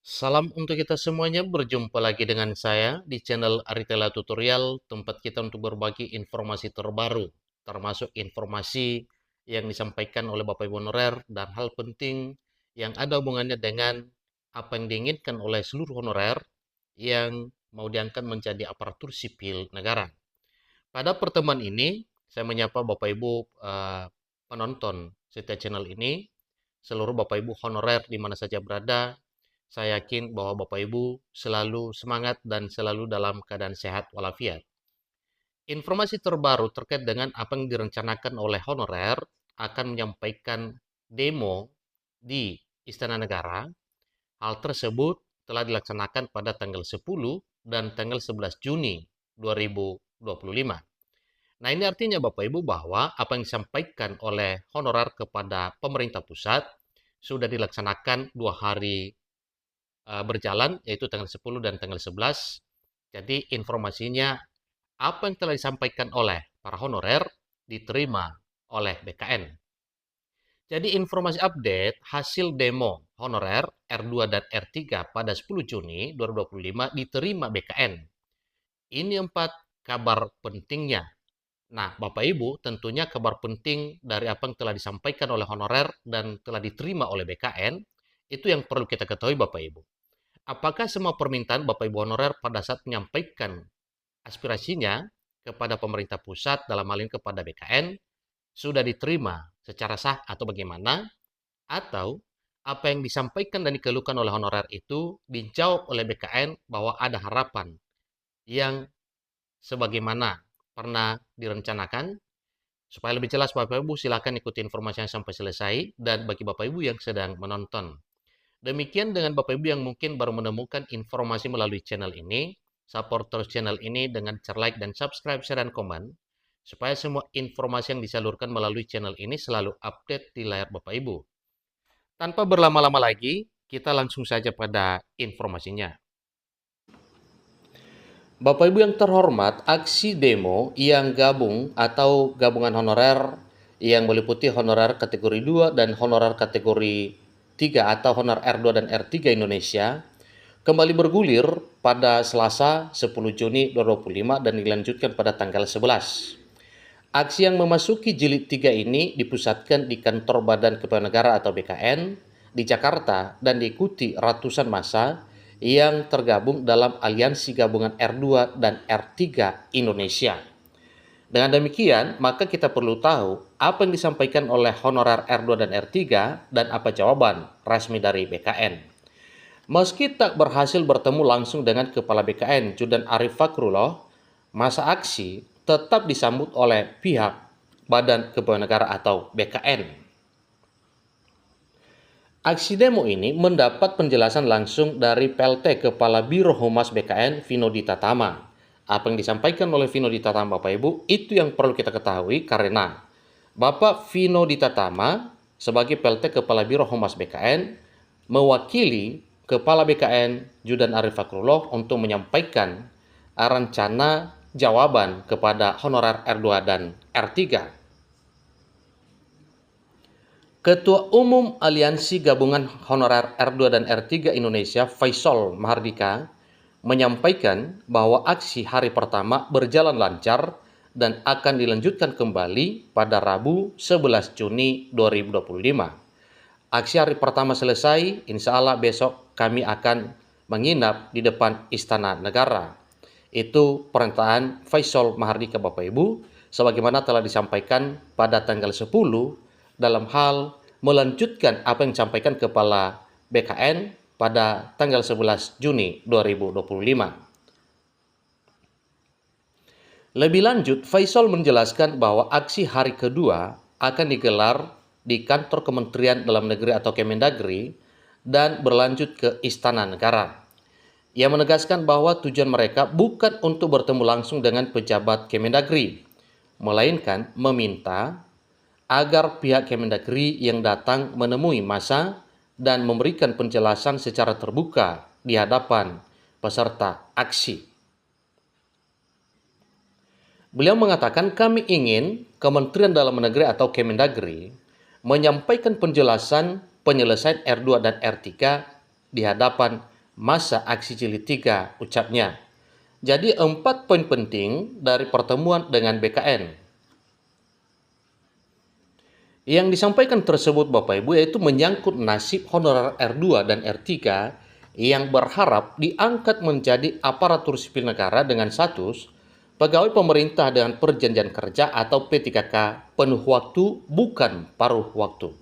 Salam untuk kita semuanya, berjumpa lagi dengan saya di channel Aritela Tutorial, tempat kita untuk berbagi informasi terbaru, termasuk informasi yang disampaikan oleh Bapak Ibu honorer dan hal penting yang ada hubungannya dengan apa yang diinginkan oleh seluruh honorer yang mau diangkat menjadi aparatur sipil negara. Pada pertemuan ini, saya menyapa Bapak Ibu penonton setiap channel ini, seluruh Bapak Ibu honorer di mana saja berada. Saya yakin bahwa Bapak Ibu selalu semangat dan selalu dalam keadaan sehat walafiat. Informasi terbaru terkait dengan apa yang direncanakan oleh honorer akan menyampaikan demo di Istana Negara. Hal tersebut telah dilaksanakan pada tanggal 10 dan tanggal 11 Juni 2025. Nah, ini artinya Bapak Ibu bahwa apa yang disampaikan oleh honorer kepada pemerintah pusat sudah dilaksanakan 2 hari berjalan, yaitu tanggal 10 dan tanggal 11. Jadi informasinya apa yang telah disampaikan oleh para honorer diterima oleh BKN. Jadi informasi update hasil demo honorer R2 dan R3 pada 10 Juni 2025 diterima BKN. Ini 4 kabar pentingnya. Nah, Bapak Ibu, tentunya kabar penting dari apa yang telah disampaikan oleh honorer dan telah diterima oleh BKN, itu yang perlu kita ketahui Bapak Ibu. Apakah semua permintaan Bapak Ibu honorer pada saat menyampaikan aspirasinya kepada pemerintah pusat dalam hal ini kepada BKN sudah diterima secara sah atau bagaimana? Atau apa yang disampaikan dan dikeluhkan oleh honorer itu dijawab oleh BKN bahwa ada harapan yang sebagaimana pernah direncanakan? Supaya lebih jelas Bapak Ibu silakan ikuti informasi yang sampai selesai dan bagi Bapak Ibu yang sedang menonton. Demikian dengan Bapak Ibu yang mungkin baru menemukan informasi melalui channel ini, support terus channel ini dengan cara like dan subscribe, share, dan komen, supaya semua informasi yang disalurkan melalui channel ini selalu update di layar Bapak Ibu. Tanpa berlama-lama lagi, kita langsung saja pada informasinya. Bapak Ibu yang terhormat, aksi demo yang gabung atau gabungan honorer yang meliputi honorer kategori 2 dan honorer kategori 3 atau honor R2 dan R3 Indonesia kembali bergulir pada Selasa 10 Juni 2025 dan dilanjutkan pada tanggal 11. Aksi yang memasuki jilid 3 ini dipusatkan di kantor Badan Kepegawaian Negara atau BKN di Jakarta dan diikuti ratusan massa yang tergabung dalam aliansi gabungan R2 dan R3 Indonesia. Dengan demikian, maka kita perlu tahu apa yang disampaikan oleh honorer R2 dan R3 dan apa jawaban resmi dari BKN. Meski tak berhasil bertemu langsung dengan Kepala BKN Judan Arif Fakrullah, masa aksi tetap disambut oleh pihak Badan Kepegawaian Negara atau BKN. Aksi demo ini mendapat penjelasan langsung dari PLT Kepala Biro Humas BKN Vino Ditatama. Apa yang disampaikan oleh Vino Ditatama Bapak Ibu, itu yang perlu kita ketahui karena Bapak Vino Ditatama sebagai PLT Kepala Biro Humas BKN mewakili Kepala BKN Judan Arif Fakrullah untuk menyampaikan rencana jawaban kepada honorer R2 dan R3. Ketua Umum Aliansi Gabungan Honorer R2 dan R3 Indonesia, Faisal Mahardika, menyampaikan bahwa aksi hari pertama berjalan lancar dan akan dilanjutkan kembali pada Rabu 11 Juni 2025. Aksi hari pertama selesai, insya Allah besok kami akan menginap di depan Istana Negara. Itu pernyataan Faisal Mahardika Bapak Ibu, sebagaimana telah disampaikan pada tanggal 10 dalam hal melanjutkan apa yang disampaikan Kepala BKN pada tanggal 11 Juni 2025. Lebih lanjut, Faisal menjelaskan bahwa aksi hari kedua akan digelar di kantor Kementerian Dalam Negeri atau Kemendagri dan berlanjut ke Istana Negara. Ia menegaskan bahwa tujuan mereka bukan untuk bertemu langsung dengan pejabat Kemendagri, melainkan meminta agar pihak Kemendagri yang datang menemui massa dan memberikan penjelasan secara terbuka di hadapan peserta aksi. Beliau mengatakan kami ingin Kementerian Dalam Negeri atau Kemendagri menyampaikan penjelasan penyelesaian R2 dan R3 di hadapan masa aksi jilid 3, ucapnya. Jadi 4 poin penting dari pertemuan dengan BKN. Yang disampaikan tersebut Bapak Ibu yaitu menyangkut nasib honorer R2 dan R3 yang berharap diangkat menjadi aparatur sipil negara dengan status pegawai pemerintah dengan perjanjian kerja atau P3K penuh waktu bukan paruh waktu.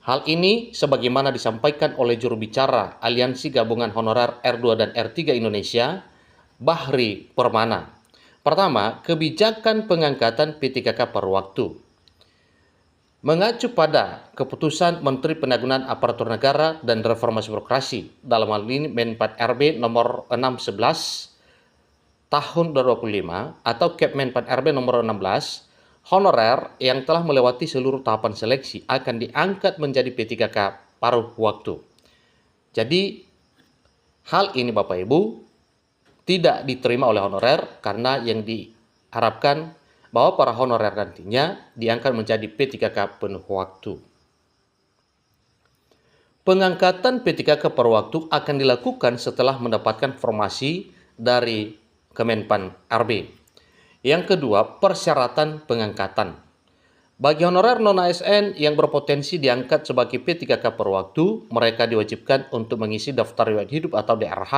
Hal ini sebagaimana disampaikan oleh juru bicara Aliansi Gabungan Honorer R2 dan R3 Indonesia, Bahri Permana. Pertama, kebijakan pengangkatan P3K per waktu. Mengacu pada keputusan Menteri Pendayagunaan Aparatur Negara dan Reformasi Birokrasi dalam hal ini Men-PAN RB nomor 611 tahun 2025 atau Kepmenpan RB nomor 16, honorer yang telah melewati seluruh tahapan seleksi akan diangkat menjadi P3K paruh waktu. Jadi hal ini Bapak Ibu tidak diterima oleh honorer karena yang diharapkan bahwa para honorer nantinya diangkat menjadi P3K penuh waktu. Pengangkatan P3K per waktu akan dilakukan setelah mendapatkan formasi dari Kemenpan RB. Yang kedua, persyaratan pengangkatan. Bagi honorer non-ASN yang berpotensi diangkat sebagai P3K per waktu, mereka diwajibkan untuk mengisi daftar riwayat hidup atau DRH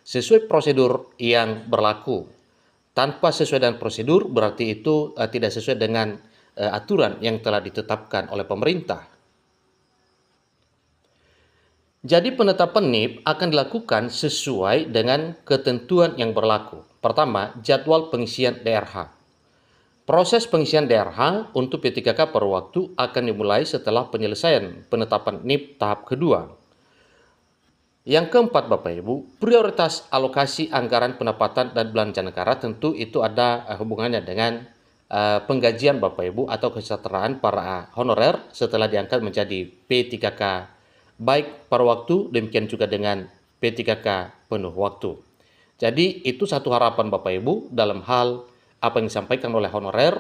sesuai prosedur yang berlaku. Tanpa sesuai dengan prosedur berarti itu tidak sesuai dengan aturan yang telah ditetapkan oleh pemerintah. Jadi penetapan NIP akan dilakukan sesuai dengan ketentuan yang berlaku. Pertama, jadwal pengisian DRH. Proses pengisian DRH untuk P3K per waktu akan dimulai setelah penyelesaian penetapan NIP tahap kedua. Yang keempat Bapak Ibu, prioritas alokasi anggaran pendapatan dan belanja negara tentu itu ada hubungannya dengan penggajian Bapak Ibu atau kesejahteraan para honorer setelah diangkat menjadi P3K baik paruh waktu, demikian juga dengan P3K penuh waktu. Jadi itu satu harapan Bapak Ibu dalam hal apa yang disampaikan oleh honorer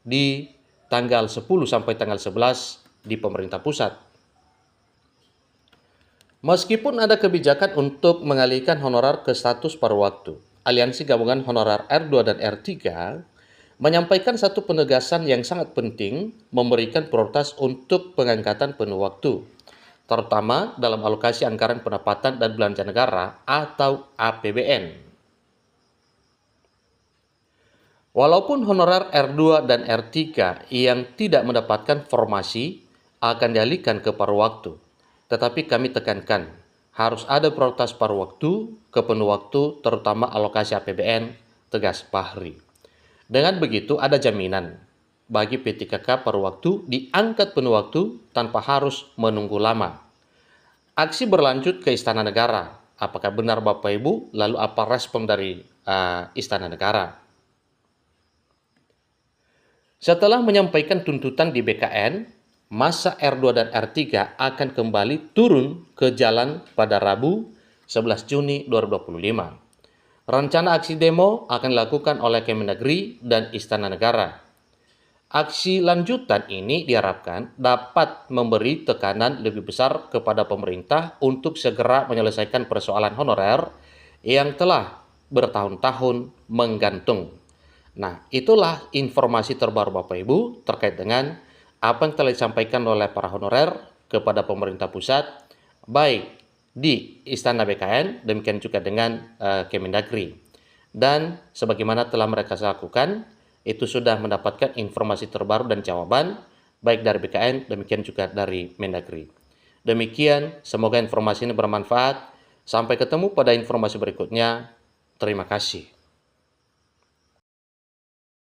di tanggal 10 sampai tanggal 11 di pemerintah pusat. Meskipun ada kebijakan untuk mengalihkan honorer ke status paruh waktu, Aliansi Gabungan Honorer R2 dan R3 menyampaikan satu penegasan yang sangat penting memberikan prioritas untuk pengangkatan penuh waktu, terutama dalam alokasi anggaran pendapatan dan belanja negara atau APBN. Walaupun honorer R2 dan R3 yang tidak mendapatkan formasi akan dialihkan ke paruh waktu, tetapi kami tekankan, harus ada prioritas paruh waktu ke penuh waktu, terutama alokasi APBN, tegas Bahri. Dengan begitu, ada jaminan bagi P3K paruh waktu diangkat penuh waktu tanpa harus menunggu lama. Aksi berlanjut ke Istana Negara. Apakah benar Bapak Ibu? Lalu apa respon dari Istana Negara? Setelah menyampaikan tuntutan di BKN, masa R2 dan R3 akan kembali turun ke jalan pada Rabu 11 Juni 2025. Rencana aksi demo akan dilakukan oleh Kemendagri dan Istana Negara. Aksi lanjutan ini diharapkan dapat memberi tekanan lebih besar kepada pemerintah untuk segera menyelesaikan persoalan honorer yang telah bertahun-tahun menggantung. Nah, itulah informasi terbaru Bapak Ibu terkait dengan apa yang telah disampaikan oleh para honorer kepada pemerintah pusat, baik di Istana BKN, demikian juga dengan Kemendagri. Dan sebagaimana telah mereka lakukan, itu sudah mendapatkan informasi terbaru dan jawaban, baik dari BKN, demikian juga dari Mendagri. Demikian, semoga informasi ini bermanfaat. Sampai ketemu pada informasi berikutnya. Terima kasih.